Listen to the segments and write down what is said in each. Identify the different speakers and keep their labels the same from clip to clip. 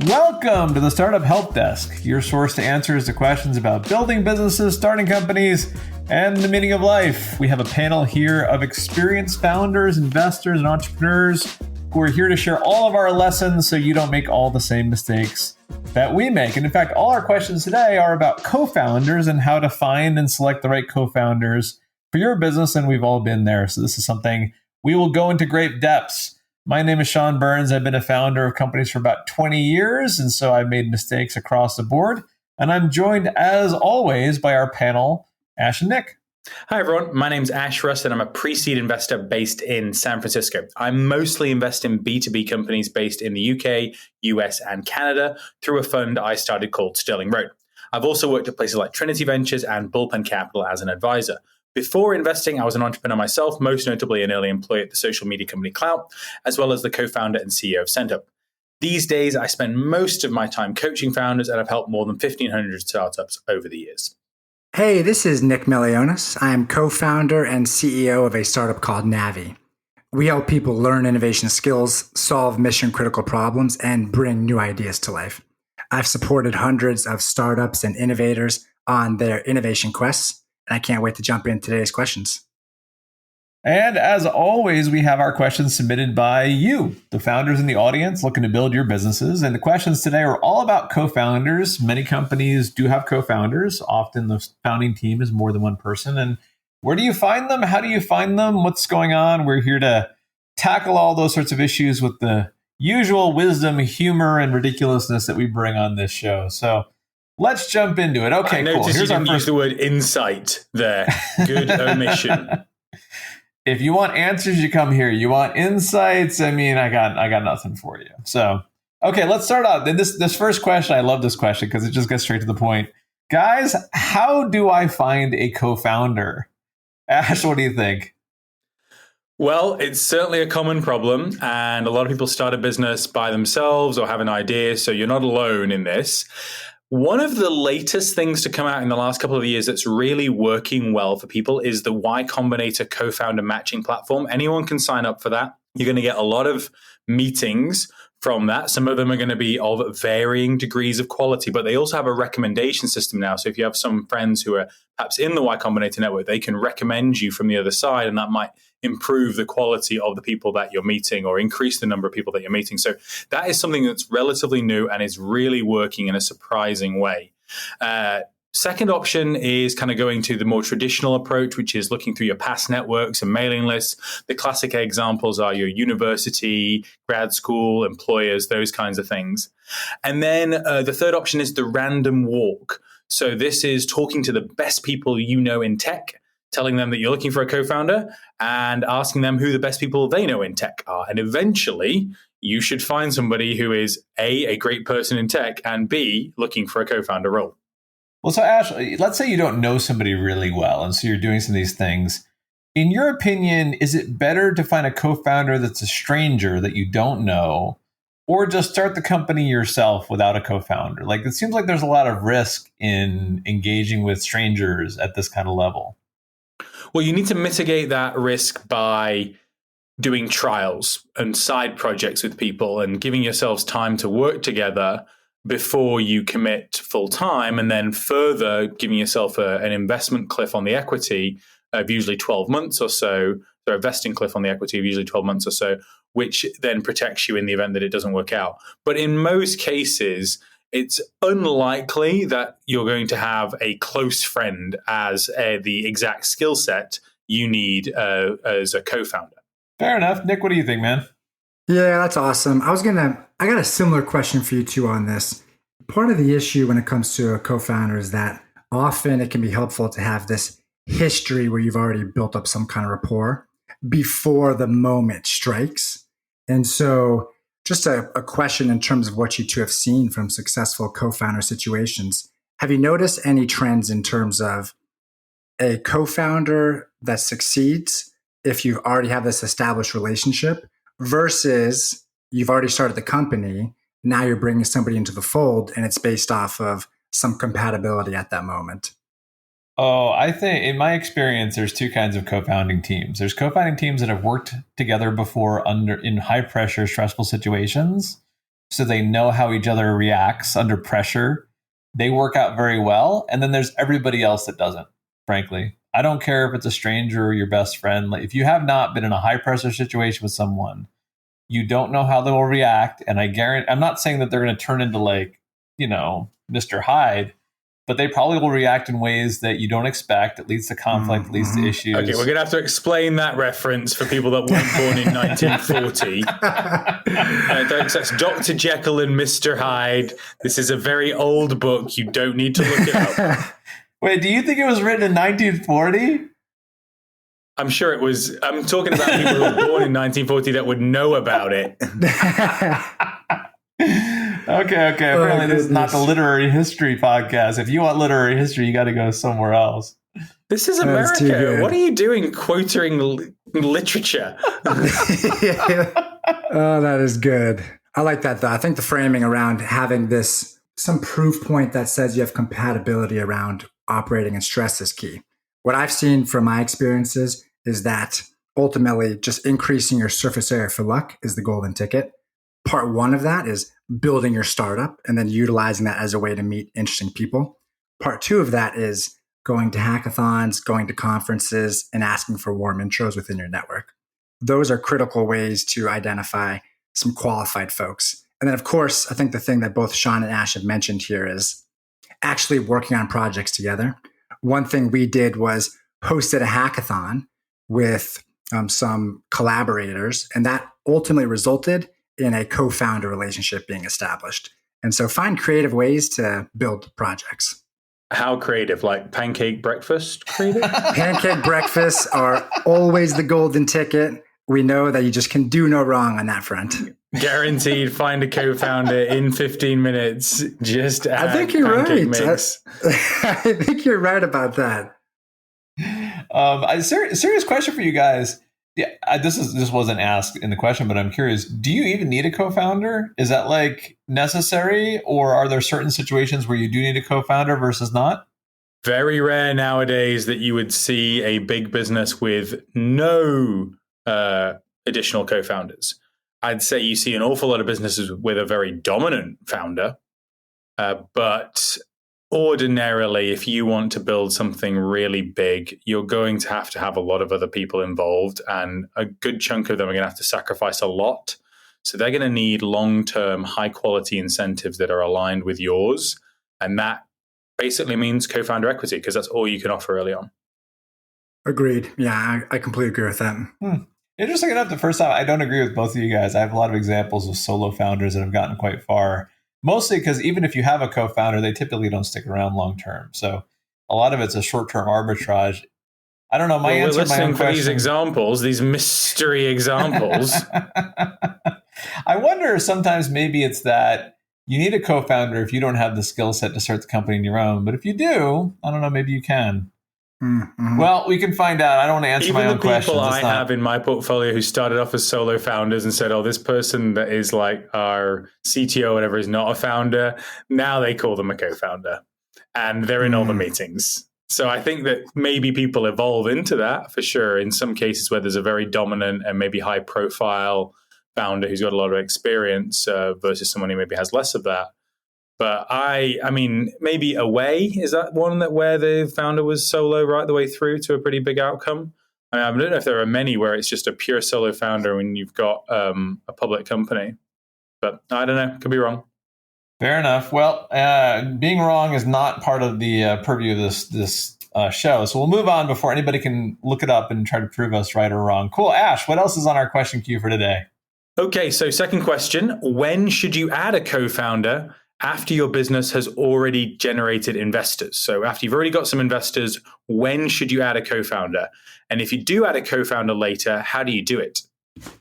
Speaker 1: Welcome to the Startup Help Desk, your source to answers to questions about building businesses, starting companies, and the meaning of life. We have a panel here of experienced founders, investors, and entrepreneurs who are here to share all of our lessons so you don't make all the same mistakes that we make. And in fact, all our questions today are about co-founders and how to find and select the right co-founders for your business, and we've all been there. So this is something we will go into great depths. My name is Sean Burns. I've been a founder of companies for about 20 years, and so I've made mistakes across the board. And I'm joined, as always, by our panel, Ash and Nick.
Speaker 2: Hi, everyone. My name's Ash Rust, and I'm a pre-seed investor based in San Francisco. I mostly invest in B2B companies based in the UK, US, and Canada through a fund I started called Sterling Road. I've also worked at places like Trinity Ventures and Bullpen Capital as an advisor. Before investing, I was an entrepreneur myself, most notably an early employee at the social media company Clout, as well as the co-founder and CEO of SendUp. These days, I spend most of my time coaching founders, and I've helped more than 1,500 startups over the years.
Speaker 3: Hey, this is Nick Milionis. I'm co-founder and CEO of a startup called Navi. We help people learn innovation skills, solve mission-critical problems, and bring new ideas to life. I've supported hundreds of startups and innovators on their innovation quests, and I can't wait to jump into today's questions.
Speaker 1: And as always, we have our questions submitted by you, the founders in the audience looking to build your businesses. And the questions today are all about co-founders. Many companies do have co-founders. Often the founding team is more than one person. And where do you find them? How do you find them? What's going on? We're here to tackle all those sorts of issues with the usual wisdom, humor, and ridiculousness that we bring on this show. So let's jump into it. Okay, cool.
Speaker 2: Here's our first. Use the word insight there. Good omission.
Speaker 1: If you want answers, you come here. You want insights? I mean, I got nothing for you. So, okay, let's start out. This first question, I love this question because it just gets straight to the point. Guys, how do I find a co-founder? Ash, what do you think?
Speaker 2: Well, it's certainly a common problem, and a lot of people start a business by themselves or have an idea, so you're not alone in this. One of the latest things to come out in the last couple of years that's really working well for people is the Y Combinator co-founder matching platform. Anyone can sign up for that. You're going to get a lot of meetings from that. Some of them are going to be of varying degrees of quality, but they also have a recommendation system now. So if you have some friends who are perhaps in the Y Combinator network, they can recommend you from the other side, and that might improve the quality of the people that you're meeting or increase the number of people that you're meeting. So that is something that's relatively new and is really working in a surprising way. Second option is kind of going to the more traditional approach, which is looking through your past networks and mailing lists. The classic examples are your university, grad school, employers, those kinds of things. And then the third option is the random walk. So this is talking to the best people you know in tech, telling them that you're looking for a co-founder and asking them who the best people they know in tech are. And eventually, you should find somebody who is a great person in tech, and B, looking for a co-founder role.
Speaker 1: Well, so Ash, let's say you don't know somebody really well, and so you're doing some of these things. In your opinion, is it better to find a co-founder that's a stranger that you don't know, or just start the company yourself without a co-founder? Like, it seems like there's a lot of risk in engaging with strangers at this kind of level.
Speaker 2: Well, you need to mitigate that risk by doing trials and side projects with people and giving yourselves time to work together before you commit full time, and then further giving yourself an investment cliff on the equity of usually 12 months or so, or a vesting cliff on the equity of usually 12 months or so, which then protects you in the event that it doesn't work out. But in most cases, it's unlikely that you're going to have a close friend as the exact skill set you need as a co-founder.
Speaker 1: Fair enough. Nick, what do you think, man?
Speaker 3: Yeah, that's awesome. I got a similar question for you two on this. Part of the issue when it comes to a co-founder is that often it can be helpful to have this history where you've already built up some kind of rapport before the moment strikes. And so just a question in terms of what you two have seen from successful co-founder situations. Have you noticed any trends in terms of a co-founder that succeeds if you already have this established relationship versus you've already started the company, now you're bringing somebody into the fold and it's based off of some compatibility at that moment?
Speaker 1: Oh, I think in my experience, there's two kinds of co-founding teams. There's co-founding teams that have worked together before in high pressure, stressful situations. so they know how each other reacts under pressure. They work out very well. And then there's everybody else that doesn't, frankly. I don't care if it's a stranger or your best friend. Like, if you have not been in a high pressure situation with someone, you don't know how they will react. And I guarantee, I'm not saying that they're going to turn into like, Mr. Hyde, but they probably will react in ways that you don't expect. It leads to conflict, leads to issues.
Speaker 2: Okay, we're going to have to explain that reference for people that weren't born in 1940. That's Dr. Jekyll and Mr. Hyde. This is a very old book. You don't need to look it up.
Speaker 1: Wait, do you think it was written in 1940?
Speaker 2: I'm sure it was. I'm talking about people who were born in 1940 that would know about it.
Speaker 1: Okay. Apparently, this is not the literary history podcast. If you want literary history, you got to go somewhere else.
Speaker 2: This is America. What are you doing quoting literature?
Speaker 3: Oh, that is good. I like that, though. I think the framing around having some proof point that says you have compatibility around operating in stress is key. What I've seen from my experiences is that ultimately just increasing your surface area for luck is the golden ticket. Part one of that is building your startup and then utilizing that as a way to meet interesting people. Part two of that is going to hackathons, going to conferences, and asking for warm intros within your network. Those are critical ways to identify some qualified folks. And then, of course, I think the thing that both Sean and Ash have mentioned here is actually working on projects together. One thing we did was hosted a hackathon with some collaborators, and that ultimately resulted in a co-founder relationship being established. And so find creative ways to build projects.
Speaker 2: How creative? Like pancake breakfast creative?
Speaker 3: Pancake breakfasts are always the golden ticket. We know that you just can do no wrong on that front.
Speaker 2: Guaranteed, find a co-founder in 15 minutes. Just add
Speaker 3: I think you're right.
Speaker 2: Mix.
Speaker 3: I think you're right about that.
Speaker 1: A serious question for you guys. Yeah, this wasn't asked in the question, but I'm curious. Do you even need a co-founder? Is that like necessary, or are there certain situations where you do need a co-founder versus not?
Speaker 2: Very rare nowadays that you would see a big business with no additional co-founders. I'd say you see an awful lot of businesses with a very dominant founder, but ordinarily, if you want to build something really big, you're going to have a lot of other people involved, and a good chunk of them are going to have to sacrifice a lot. So they're going to need long-term, high-quality incentives that are aligned with yours, and that basically means co-founder equity, because that's all you can offer early on.
Speaker 3: Agreed. Yeah, I completely agree with that.
Speaker 1: Interesting enough, the first time, I don't agree with both of you guys. I have a lot of examples of solo founders that have gotten quite far. Mostly because even if you have a co-founder, they typically don't stick around long term. So a lot of it's a short term arbitrage. I don't know. My answer to my own question.
Speaker 2: These examples, these mystery examples.
Speaker 1: I wonder sometimes maybe it's that you need a co-founder if you don't have the skill set to start the company on your own. But if you do, I don't know, maybe you can. Mm-hmm. Well, we can find out. I don't want to answer my own questions.
Speaker 2: Even the people I have in my portfolio who started off as solo founders and said, oh, this person that is like our CTO or whatever is not a founder. Now they call them a co-founder and they're in all the meetings. So I think that maybe people evolve into that for sure. In some cases where there's a very dominant and maybe high profile founder who's got a lot of experience versus someone who maybe has less of that. But I mean, maybe Away, is that one that where the founder was solo right the way through to a pretty big outcome? I don't know if there are many where it's just a pure solo founder when you've got a public company. But I don't know, could be wrong.
Speaker 1: Fair enough. Well, being wrong is not part of the purview of this show. So we'll move on before anybody can look it up and try to prove us right or wrong. Cool. Ash, what else is on our question queue for today?
Speaker 2: Okay, so second question. When should you add a co-founder after your business has already generated investors? So after you've already got some investors, when should you add a co-founder? And if you do add a co-founder later, how do you do it?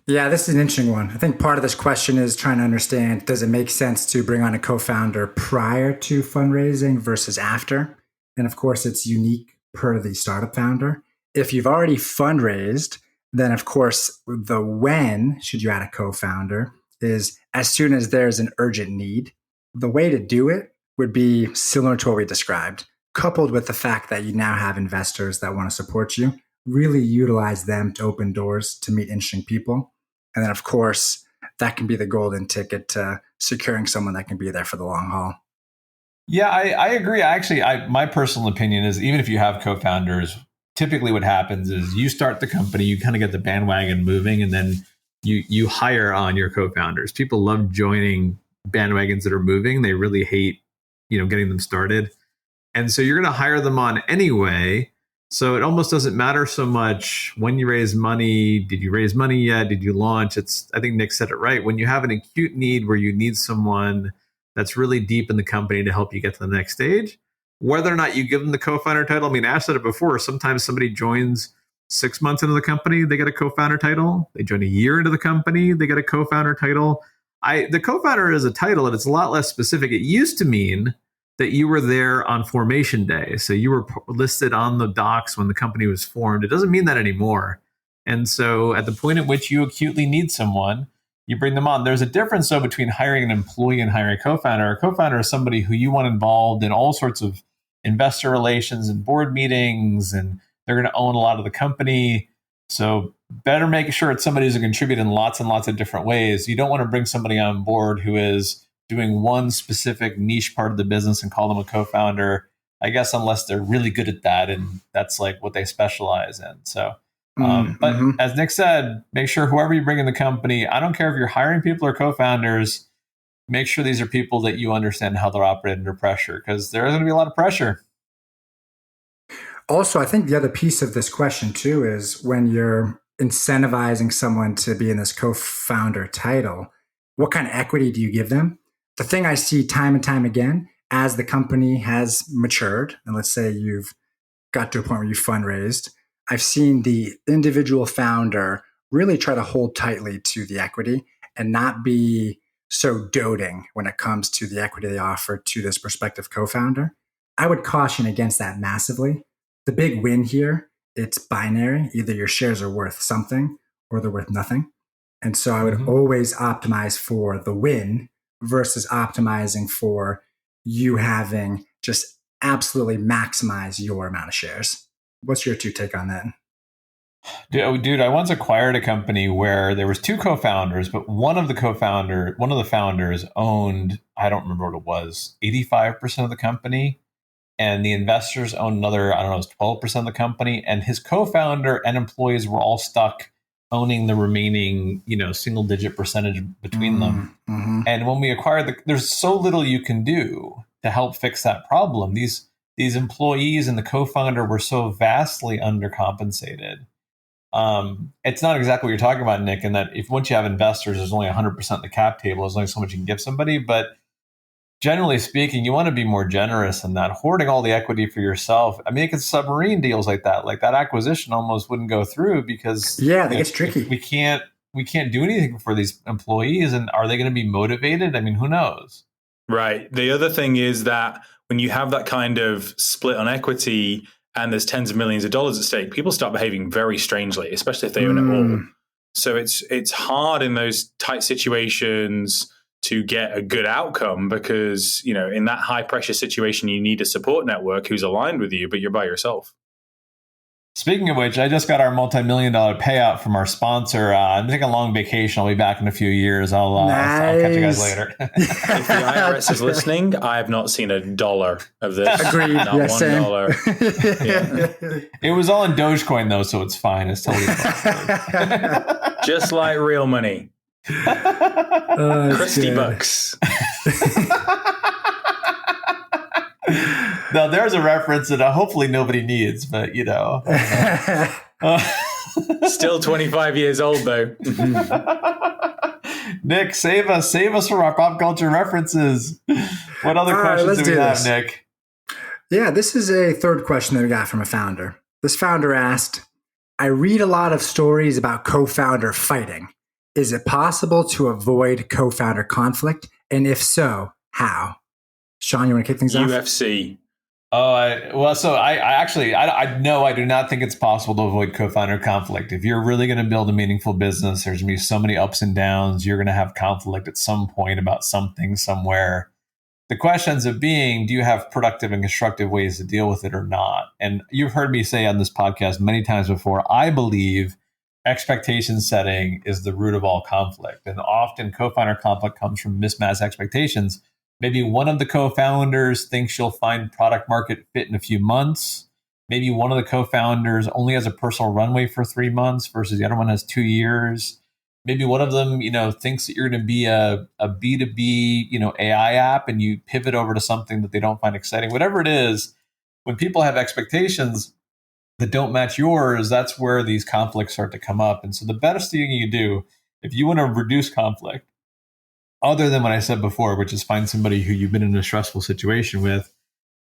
Speaker 3: Yeah, this is an interesting one. I think part of this question is trying to understand, does it make sense to bring on a co-founder prior to fundraising versus after? And of course, it's unique per the startup founder. If you've already fundraised, then of course, the when should you add a co-founder is as soon as there's an urgent need. The way to do it would be similar to what we described, coupled with the fact that you now have investors that want to support you. Really utilize them to open doors to meet interesting people. And then, of course, that can be the golden ticket to securing someone that can be there for the long haul.
Speaker 1: Yeah, I agree. Actually, my personal opinion is even if you have co-founders, typically what happens is you start the company, you kind of get the bandwagon moving, and then you hire on your co-founders. People love joining bandwagons that are moving. They really hate, getting them started. And so you're going to hire them on anyway. So it almost doesn't matter so much when you raise money. Did you raise money yet? Did you launch? I think Nick said it right. When you have an acute need where you need someone that's really deep in the company to help you get to the next stage, whether or not you give them the co-founder title. I mean, Ash said it before, sometimes somebody joins 6 months into the company, they get a co-founder title. They join a year into the company, they get a co-founder title. The co-founder is a title, and it's a lot less specific. It used to mean that you were there on formation day. So you were listed on the docs when the company was formed. It doesn't mean that anymore. And so at the point at which you acutely need someone, you bring them on. There's a difference, though, between hiring an employee and hiring a co-founder. A co-founder is somebody who you want involved in all sorts of investor relations and board meetings, and they're going to own a lot of the company. So better make sure it's somebody who's going to contribute in lots and lots of different ways. You don't want to bring somebody on board who is doing one specific niche part of the business and call them a co-founder, I guess, unless they're really good at that, and that's like what they specialize in. So, but as Nick said, make sure whoever you bring in the company, I don't care if you're hiring people or co-founders, make sure these are people that you understand how they're operating under pressure, because there's going to be a lot of pressure.
Speaker 3: Also, I think the other piece of this question too is when you're incentivizing someone to be in this co-founder title, what kind of equity do you give them? The thing I see time and time again, as the company has matured, and let's say you've got to a point where you fundraised, I've seen the individual founder really try to hold tightly to the equity and not be so doting when it comes to the equity they offer to this prospective co-founder. I would caution against that massively. The big win here, it's binary. Either your shares are worth something or they're worth nothing. And so I would always optimize for the win versus optimizing for you having just absolutely maximize your amount of shares. What's your take on that?
Speaker 1: Dude, I once acquired a company where there was two co-founders, but one of the founders owned, I don't remember what it was, 85% of the company. And the investors owned another, I don't know, it was 12% of the company. And his co-founder and employees were all stuck owning the remaining, single digit percentage between them. And when we acquired there's so little you can do to help fix that problem. These employees and the co-founder were so vastly undercompensated. It's not exactly what you're talking about, Nick, in that if once you have investors, there's only 100% the cap table. There's only so much you can give somebody. But generally speaking, you want to be more generous than that. Hoarding all the equity for yourself. I mean, it could submarine deals like that. Like that acquisition almost wouldn't go through because
Speaker 3: that gets tricky.
Speaker 1: We can't do anything for these employees. And are they going to be motivated? I mean, who knows?
Speaker 2: Right. The other thing is that when you have that kind of split on equity and there's tens of millions of dollars at stake, people start behaving very strangely, especially if they own it all. So it's hard in those tight situations to get a good outcome because, in that high pressure situation, you need a support network who's aligned with you, but you're by yourself.
Speaker 1: Speaking of which, I just got our multi-million-dollar payout from our sponsor. I'm taking a long vacation. I'll be back in a few years. I'll catch you guys later.
Speaker 2: If the IRS is listening, I have not seen $1 of this.
Speaker 3: Agreed.
Speaker 2: Not $1.
Speaker 3: Yeah.
Speaker 1: It was all in Dogecoin, though, so it's fine. It's totally fine.
Speaker 2: Just like real money. Christy bucks.
Speaker 1: Now, there's a reference that hopefully nobody needs, but
Speaker 2: Still 25 years old, though.
Speaker 1: Nick, save us from our pop culture references. What other questions do we have, Nick?
Speaker 3: Yeah, this is a third question that we got from a founder. This founder asked, I read a lot of stories about co-founder fighting. Is it possible to avoid co-founder conflict? And if so, how? Sean, you want to kick things off?
Speaker 2: UFC.
Speaker 1: I do not think it's possible to avoid co-founder conflict. If you're really going to build a meaningful business, there's going to be so many ups and downs. You're going to have conflict at some point about something somewhere. The question ends up being, do you have productive and constructive ways to deal with it or not? And you've heard me say on this podcast many times before, I believe expectation setting is the root of all conflict. And often co-founder conflict comes from mismatched expectations. Maybe one of the co-founders thinks you'll find product market fit in a few months. Maybe one of the co-founders only has a personal runway for 3 months versus the other one has 2 years. Maybe one of them, thinks that you're going to be a B2B, AI app, and you pivot over to something that they don't find exciting. Whatever it is, when people have expectations that don't match yours, that's where these conflicts start to come up. And so the best thing you do, if you want to reduce conflict, other than what I said before, which is find somebody who you've been in a stressful situation with,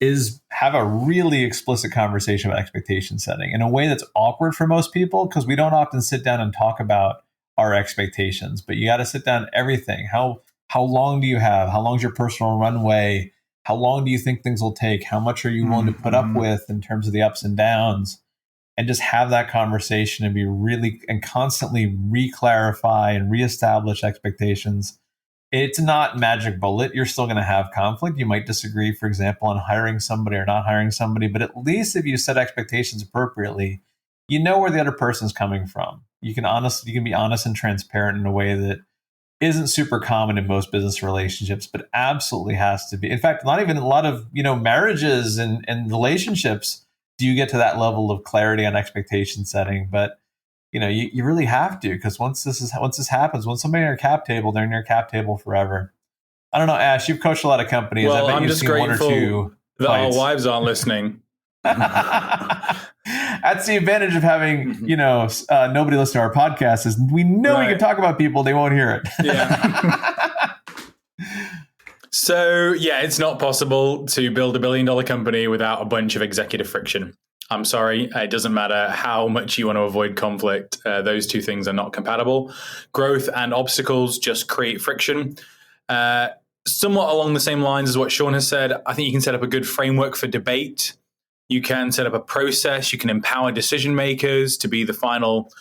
Speaker 1: is have a really explicit conversation about expectation setting in a way that's awkward for most people, because we don't often sit down and talk about our expectations. But you got to sit down everything. How long do you have? How long is your personal runway? How long do you think things will take? How much are you willing to put up with in terms of the ups and downs? And just have that conversation and be really and constantly re-clarify and reestablish expectations. It's not magic bullet. You're still going to have conflict. You might disagree, for example, on hiring somebody or not hiring somebody, but at least if you set expectations appropriately, you know where the other person's coming from. You can be honest and transparent in a way that isn't super common in most business relationships, but absolutely has to be. In fact, not even a lot of, marriages and relationships do you get to that level of clarity on expectation setting. But you really have to, because once this happens, when somebody in your cap table, they're in your cap table forever. I don't know, Ash, you've coached a lot of companies.
Speaker 2: Well,
Speaker 1: I bet
Speaker 2: I'm
Speaker 1: you've
Speaker 2: just
Speaker 1: seen one or
Speaker 2: grateful
Speaker 1: two
Speaker 2: that
Speaker 1: fights.
Speaker 2: our wives aren't listening.
Speaker 1: That's the advantage of having, nobody listen to our podcast, is we know we can talk about people, they won't hear it.
Speaker 2: Yeah. So, it's not possible to build $1 billion company without a bunch of executive friction. I'm sorry, it doesn't matter how much you want to avoid conflict. Those two things are not compatible. Growth and obstacles just create friction. Somewhat along the same lines as what Sean has said, I think you can set up a good framework for debate. You can set up a process. You can empower decision makers to be the final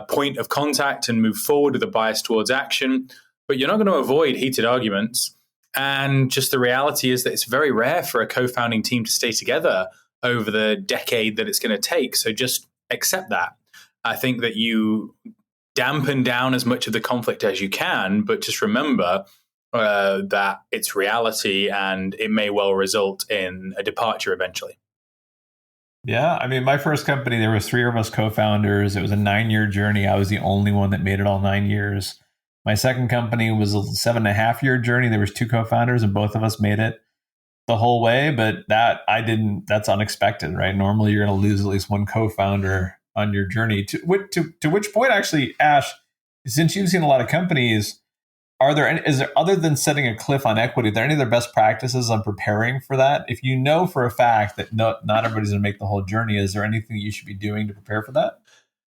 Speaker 2: point of contact and move forward with a bias towards action. But you're not going to avoid heated arguments. And just the reality is that it's very rare for a co-founding team to stay together over the decade that it's going to take. So just accept that. I think that you dampen down as much of the conflict as you can, but just remember that it's reality and it may well result in a departure eventually.
Speaker 1: Yeah, I mean, my first company, there was 3 of us co-founders. It was a 9-year journey. I was the only one that made it all 9 years. My second company was a 7.5-year journey. There was 2 co-founders and both of us made it the whole way, but that's unexpected, right? Normally you're going to lose at least one co-founder on your journey. To which point, actually, Ash, since you've seen a lot of companies, is there, other than setting a cliff on equity, are there any other best practices on preparing for that? If you know for a fact that not everybody's going to make the whole journey, is there anything you should be doing to prepare for that?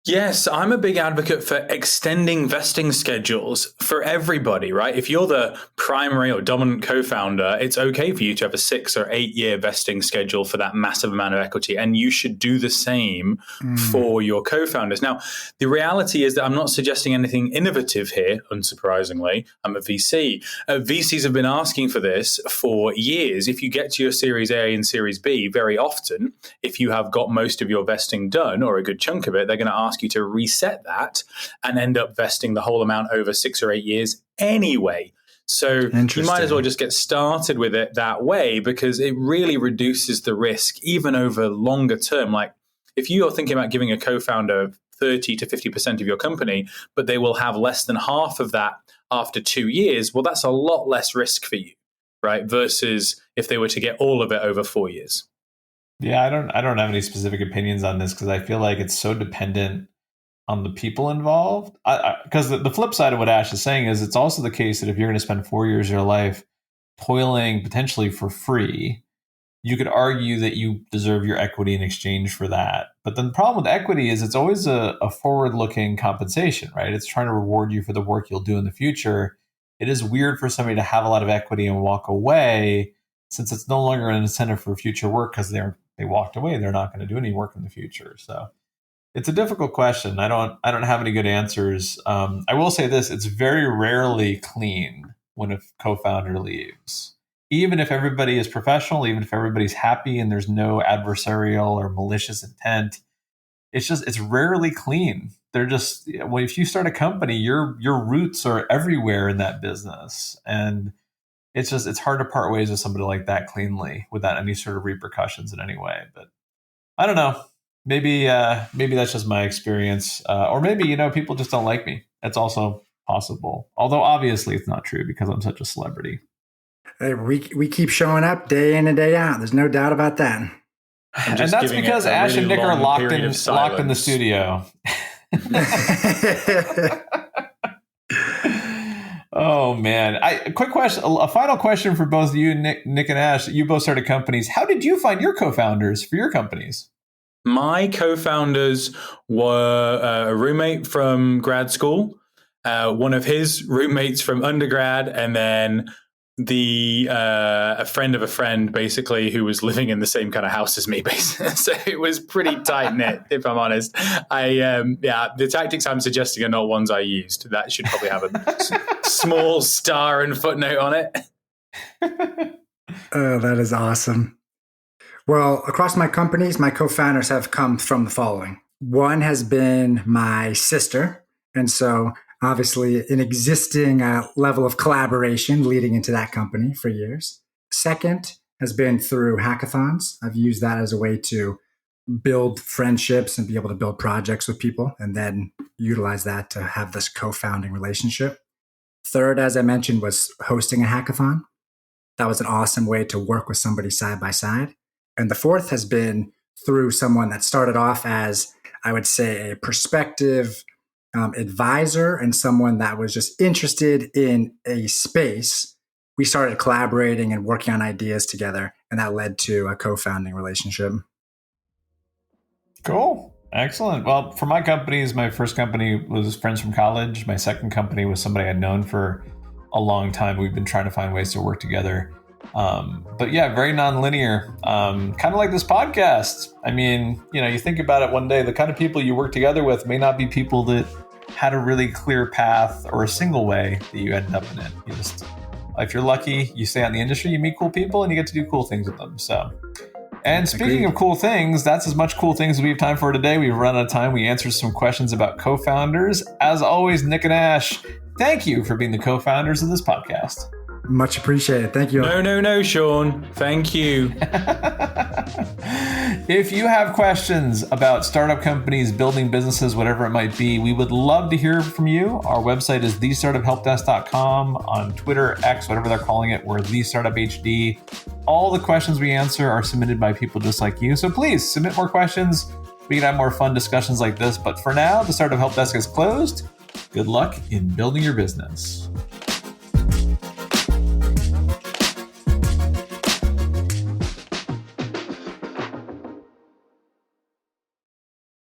Speaker 2: Yes, I'm a big advocate for extending vesting schedules for everybody, right? If you're the primary or dominant co-founder, it's okay for you to have a 6 or 8 year vesting schedule for that massive amount of equity. And you should do the same for your co-founders. Now, the reality is that I'm not suggesting anything innovative here, unsurprisingly. I'm a VC. VCs have been asking for this for years. If you get to your Series A and Series B, very often, if you have got most of your vesting done or a good chunk of it, they're going to ask you to reset that and end up vesting the whole amount over 6 or 8 years anyway. So you might as well just get started with it that way, because it really reduces the risk even over longer term. Like if you're thinking about giving a co-founder 30 to 50% of your company, but they will have less than half of that after 2 years, well, that's a lot less risk for you, right? Versus if they were to get all of it over 4 years.
Speaker 1: Yeah, I don't have any specific opinions on this, because I feel like it's so dependent on the people involved. Because the flip side of what Ash is saying is it's also the case that if you're going to spend 4 years of your life toiling potentially for free, you could argue that you deserve your equity in exchange for that. But then the problem with equity is it's always a forward-looking compensation, right? It's trying to reward you for the work you'll do in the future. It is weird for somebody to have a lot of equity and walk away, since it's no longer an incentive for future work, because they walked away. They're not going to do any work in the future. So it's a difficult question. I don't have any good answers. I will say this: it's very rarely clean when a co-founder leaves. Even if everybody is professional, even if everybody's happy and there's no adversarial or malicious intent, it's rarely clean. they're just, well, if you start a company, your roots are everywhere in that business. And it's hard to part ways with somebody like that cleanly without any sort of repercussions in any way. But I don't know. Maybe that's just my experience. Or maybe, people just don't like me. That's also possible. Although obviously it's not true because I'm such a celebrity.
Speaker 3: Hey, we keep showing up day in and day out. There's no doubt about that.
Speaker 1: And that's because Ash and Nick are locked in the studio. Oh man! Quick question, a final question for both of you, Nick and Ash. You both started companies. How did you find your co-founders for your companies?
Speaker 2: My co-founders were a roommate from grad school, one of his roommates from undergrad, and then a friend of a friend, basically, who was living in the same kind of house as me, basically. So it was pretty tight knit, if I'm honest. The tactics I'm suggesting are not ones I used. That should probably have a small star and footnote on it.
Speaker 3: Oh, that is awesome. Well, across my companies, my co-founders have come from the following. One has been my sister, and so obviously an existing level of collaboration leading into that company for years. Second has been through hackathons. I've used that as a way to build friendships and be able to build projects with people and then utilize that to have this co-founding relationship. Third, as I mentioned, was hosting a hackathon. That was an awesome way to work with somebody side by side. And the fourth has been through someone that started off as, I would say, a prospective advisor and someone that was just interested in a space. We started collaborating and working on ideas together, and that led to a co-founding relationship.
Speaker 1: Cool. Excellent. Well, for my companies, my first company was friends from college. My second company was somebody I'd known for a long time. We've been trying to find ways to work together. But yeah, very nonlinear, kind of like this podcast. I mean, you think about it one day, the kind of people you work together with may not be people that had a really clear path or a single way that you ended up in it. You just, if you're lucky, you stay out in the industry, you meet cool people and you get to do cool things with them. So, and speaking of cool things, that's as much cool things as we have time for today. We've run out of time. We answered some questions about co-founders. As always, Nick and Ash, thank you for being the co-founders of this podcast.
Speaker 3: Much appreciated. Thank you.
Speaker 2: No, Sean. Thank you.
Speaker 1: If you have questions about startup companies, building businesses, whatever it might be, we would love to hear from you. Our website is thestartuphelpdesk.com. On Twitter, X, whatever they're calling it, we're thestartuphd. All the questions we answer are submitted by people just like you. So please submit more questions. We can have more fun discussions like this. But for now, the Startup Help Desk is closed. Good luck in building your business.